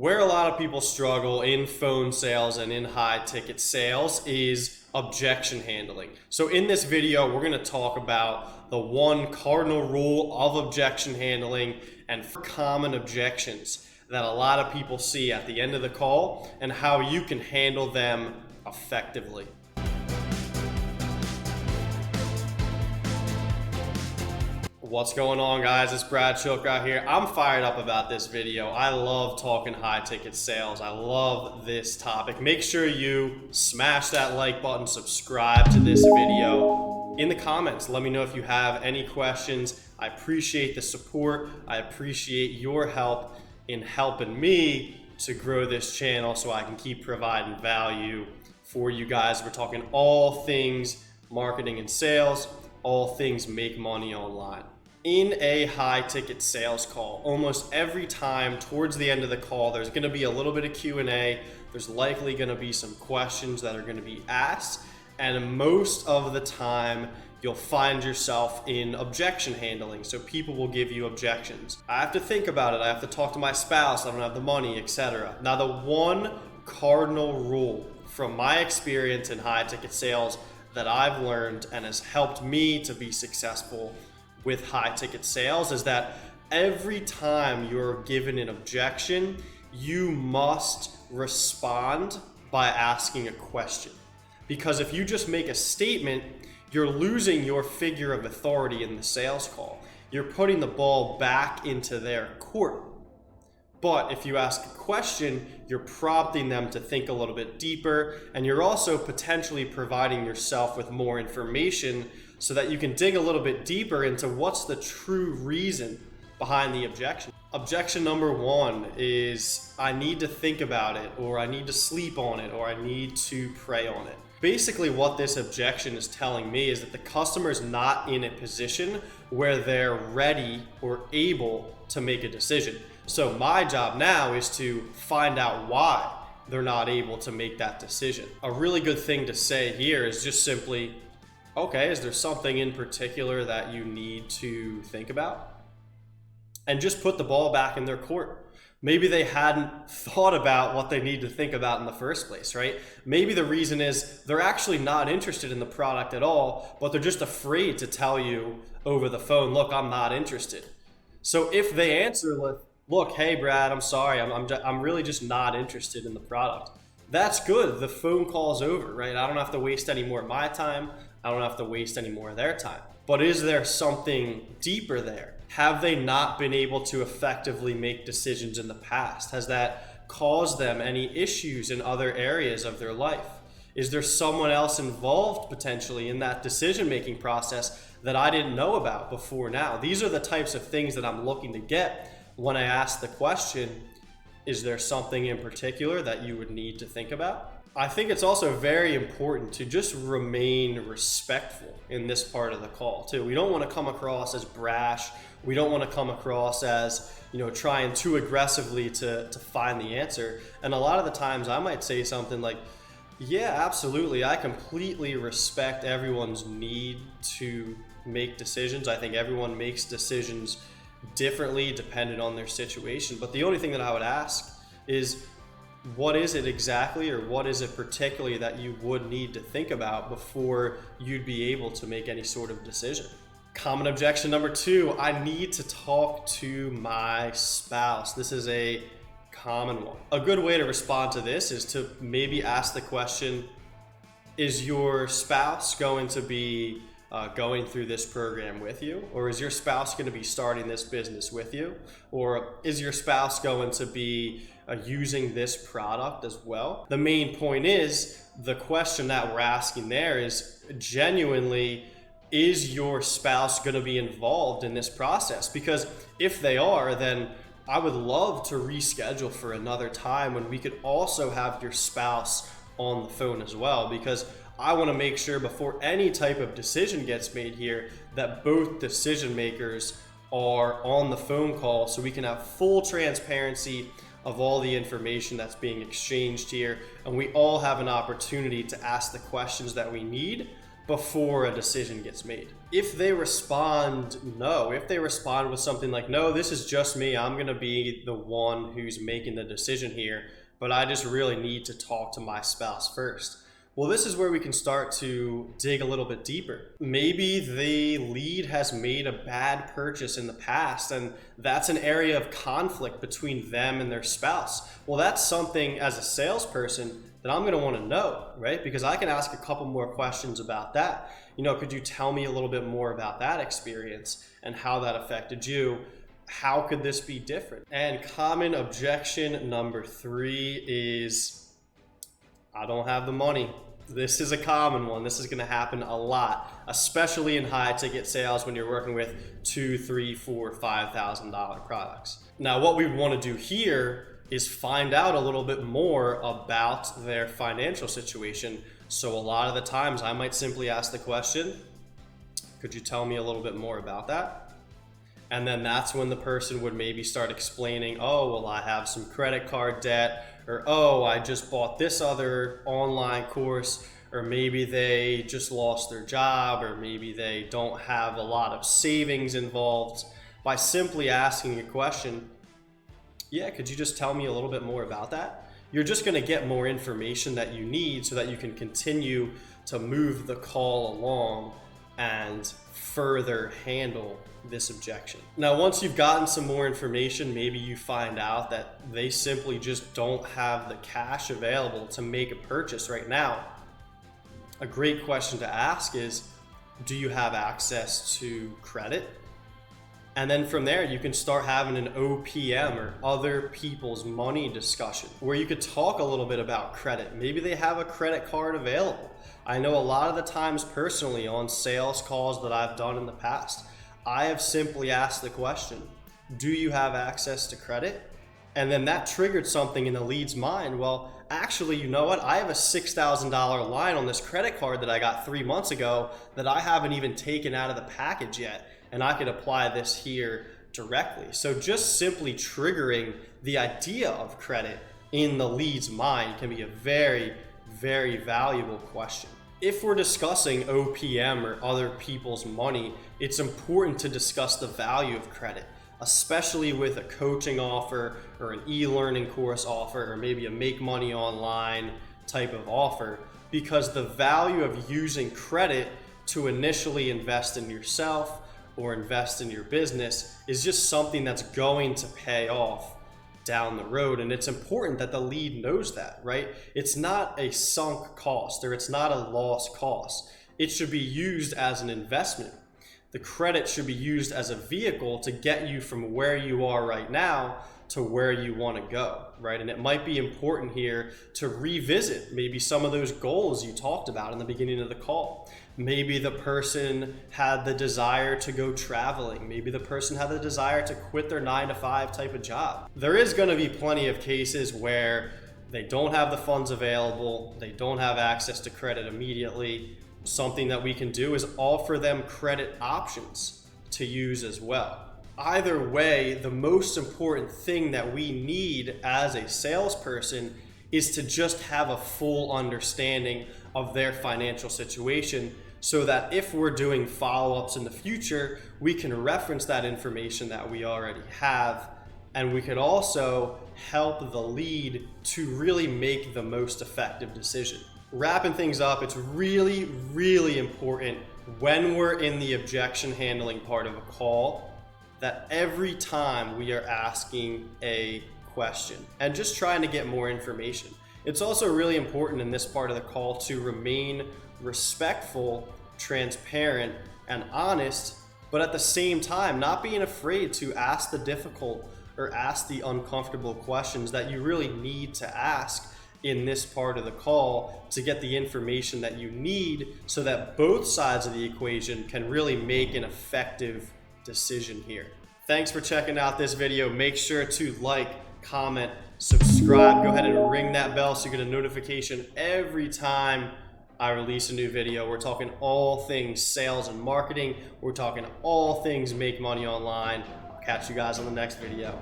Where a lot of people struggle in phone sales and in high ticket sales is objection handling. So in this video, we're going to talk about the one cardinal rule of objection handling and common objections that a lot of people see at the end of the call and how you can handle them effectively. What's going on, guys? It's Brad Chilcrow here. I'm fired up about this video. I love talking high ticket sales. I love this topic. Make sure you smash that like button, subscribe to this video. In the comments, let me know if you have any questions. I appreciate the support. I appreciate your help in helping me to grow this channel so I can keep providing value for you guys. We're talking all things marketing and sales, all things make money online. In a high ticket sales call, almost every time towards the end of the call, there's going to be a little bit of Q&A. There's likely going to be some questions that are going to be asked. And most of the time, you'll find yourself in objection handling. So people will give you objections. I have to think about it. I have to talk to my spouse. I don't have the money, etc. Now, the one cardinal rule from my experience in high ticket sales that I've learned and has helped me to be successful with high ticket sales is that every time you're given an objection, you must respond by asking a question. Because if you just make a statement, you're losing your figure of authority in the sales call. You're putting the ball back into their court. But if you ask a question, you're prompting them to think a little bit deeper, and you're also potentially providing yourself with more information so that you can dig a little bit deeper into what's the true reason behind the objection. Objection number one is, I need to think about it, or I need to sleep on it, or I need to pray on it. Basically, what this objection is telling me is that the customer is not in a position where they're ready or able to make a decision. So my job now is to find out why they're not able to make that decision. A really good thing to say here is just simply, okay, is there something in particular that you need to think about? And just put the ball back in their court. Maybe they hadn't thought about what they need to think about in the first place, right? Maybe the reason is they're actually not interested in the product at all, but they're just afraid to tell you over the phone, look, I'm not interested. So if they answer with, look, hey, Brad, I'm sorry, I'm really just not interested in the product. That's good. The phone call's over, right? I don't have to waste any more of my time. I don't have to waste any more of their time. But is there something deeper there? Have they not been able to effectively make decisions in the past? Has that caused them any issues in other areas of their life? Is there someone else involved potentially in that decision-making process that I didn't know about before now? These are the types of things that I'm looking to get when I ask the question, is there something in particular that you would need to think about? I think it's also very important to just remain respectful in this part of the call too. We don't want to come across as brash. We don't want to come across as, trying too aggressively to find the answer. And a lot of the times I might say something like, yeah, absolutely. I completely respect everyone's need to make decisions. I think everyone makes decisions differently depending on their situation. But the only thing that I would ask is, what is it exactly, or what is it particularly that you would need to think about before you'd be able to make any sort of decision? Common objection number two, I need to talk to my spouse. This is a common one. A good way to respond to this is to maybe ask the question, is your spouse going to be going through this program with you? Or is your spouse going to be starting this business with you? Or is your spouse going to be using this product as well? The main point is, the question that we're asking there is genuinely, is your spouse going to be involved in this process? Because if they are, then I would love to reschedule for another time when we could also have your spouse on the phone as well, because I want to make sure before any type of decision gets made here that both decision makers are on the phone call so we can have full transparency of all the information that's being exchanged here, and we all have an opportunity to ask the questions that we need before a decision gets made. If they respond no, if they respond with something like, no, this is just me, I'm gonna be the one who's making the decision here, but I just really need to talk to my spouse first. Well, this is where we can start to dig a little bit deeper. Maybe the lead has made a bad purchase in the past, and that's an area of conflict between them and their spouse. Well, that's something as a salesperson that I'm going to want to know, right? Because I can ask a couple more questions about that. You know, could you tell me a little bit more about that experience and how that affected you? How could this be different? And common objection number 3 is, I don't have the money. This is a common one. This is going to happen a lot, especially in high ticket sales when you're working with $2,000, $3,000, $4,000, $5,000 products. Now, what we want to do here is find out a little bit more about their financial situation. So a lot of the times I might simply ask the question, could you tell me a little bit more about that? And then that's when the person would maybe start explaining, oh, well, I have some credit card debt, or oh, I just bought this other online course, or maybe they just lost their job, or maybe they don't have a lot of savings involved. By simply asking a question, yeah, could you just tell me a little bit more about that? You're just going to get more information that you need so that you can continue to move the call along and further handle this objection. Now, once you've gotten some more information, maybe you find out that they simply just don't have the cash available to make a purchase right now. A great question to ask is, do you have access to credit? And then from there, you can start having an OPM, or other people's money discussion, where you could talk a little bit about credit. Maybe they have a credit card available. I know a lot of the times personally on sales calls that I've done in the past, I have simply asked the question, do you have access to credit? And then that triggered something in the lead's mind. Well, actually, you know what? I have a $6,000 line on this credit card that I got 3 months ago that I haven't even taken out of the package yet. And I could apply this here directly. So just simply triggering the idea of credit in the lead's mind can be a very, very valuable question. If we're discussing OPM or other people's money, it's important to discuss the value of credit, especially with a coaching offer or an e-learning course offer, or maybe a make money online type of offer, because the value of using credit to initially invest in yourself or invest in your business is just something that's going to pay off down the road. And it's important that the lead knows that, right? It's not a sunk cost, or it's not a lost cost. It should be used as an investment. The credit should be used as a vehicle to get you from where you are right now to where you want to go, right? And it might be important here to revisit maybe some of those goals you talked about in the beginning of the call. Maybe the person had the desire to go traveling. Maybe the person had the desire to quit their 9-to-5 type of job. There is going to be plenty of cases where they don't have the funds available, they don't have access to credit immediately. Something that we can do is offer them credit options to use as well. Either way, the most important thing that we need as a salesperson is to just have a full understanding of their financial situation, so that if we're doing follow-ups in the future, we can reference that information that we already have, and we could also help the lead to really make the most effective decision. Wrapping things up, it's really, really important when we're in the objection handling part of a call that every time we are asking a question and just trying to get more information. It's also really important in this part of the call to remain respectful, transparent, and honest, but at the same time, not being afraid to ask the difficult or ask the uncomfortable questions that you really need to ask in this part of the call to get the information that you need so that both sides of the equation can really make an effective decision here. Thanks for checking out this video. Make sure to like, comment, subscribe. Go ahead and ring that bell so you get a notification every time I release a new video. We're talking all things sales and marketing. We're talking all things make money online. I'll catch you guys on the next video.